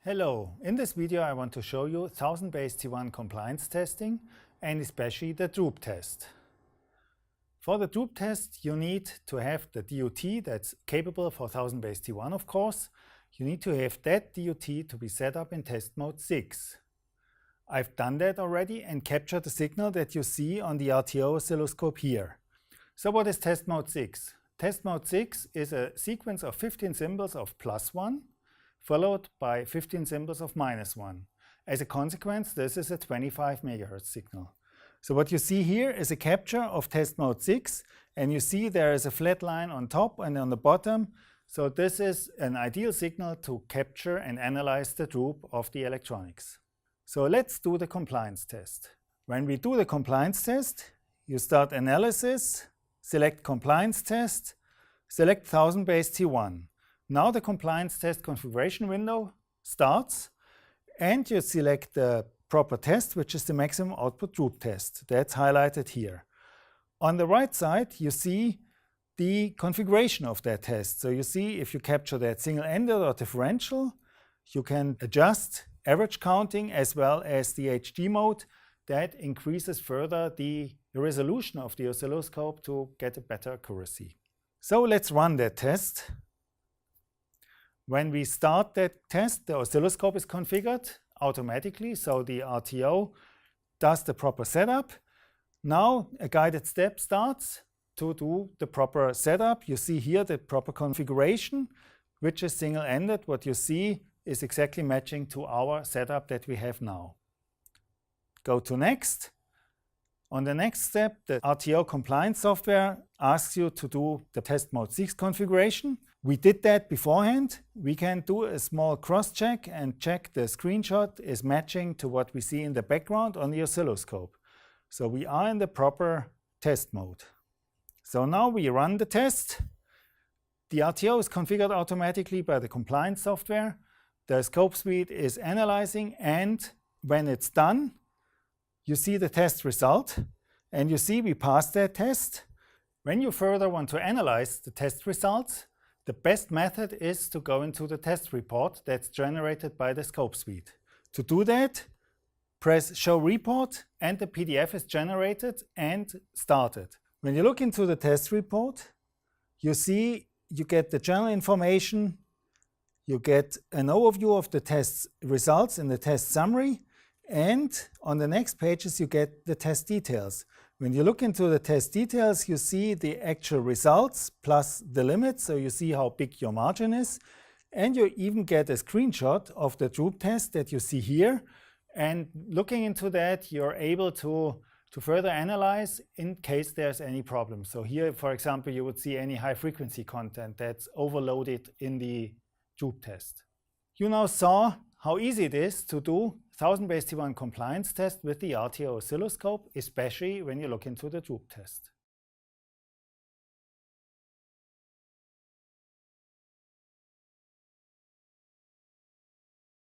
Hello, in this video I want to show you 1000BASE-T1 compliance testing and especially the droop test. For the droop test you need to have the DOT that's capable for 1000BASE-T1 of course. You need to have that DOT to be set up in test mode 6. I've done that already and captured the signal that you see on the RTO oscilloscope here. So what is test mode 6? Test mode 6 is a sequence of 15 symbols of +1 followed by 15 symbols of -1. As a consequence, this is a 25 MHz signal. So what you see here is a capture of test mode 6, and you see there is a flat line on top and on the bottom. So this is an ideal signal to capture and analyze the droop of the electronics. So let's do the compliance test. When we do the compliance test, you start analysis, select compliance test, select 1000BASE-T1. Now the compliance test configuration window starts and you select the proper test, which is the maximum output droop test. That's highlighted here. On the right side you see the configuration of that test. So you see if you capture that single-ended or differential, you can adjust average counting as well as the HD mode. That increases further the resolution of the oscilloscope to get a better accuracy. So let's run that test. When we start that test, the oscilloscope is configured automatically, so the RTO does the proper setup. Now a guided step starts to do the proper setup. You see here the proper configuration, which is single-ended. What you see is exactly matching to our setup that we have now. Go to next. On the next step, the RTO compliance software asks you to do the test mode 6 configuration. We did that beforehand. We can do a small cross-check and check the screenshot is matching to what we see in the background on the oscilloscope. So we are in the proper test mode. So now we run the test. The RTO is configured automatically by the compliance software. The scope speed is analyzing, and when it's done, you see the test result, and you see we passed that test. When you further want to analyze the test results, the best method is to go into the test report that's generated by the scope speed. To do that, press Show Report, and the PDF is generated and started. When you look into the test report, you see you get the general information, you get an overview of the test results in the test summary, and on the next pages you get the test details. When you look into the test details, you see the actual results plus the limit, so you see how big your margin is, and you even get a screenshot of the droop test that you see here. And looking into that, you're able to further analyze in case there's any problem. So here, for example, you would see any high frequency content that's overloaded in the droop test. You now saw how easy it is to do 1000BASE-T1 compliance test with the RTO oscilloscope, especially when you look into the droop test.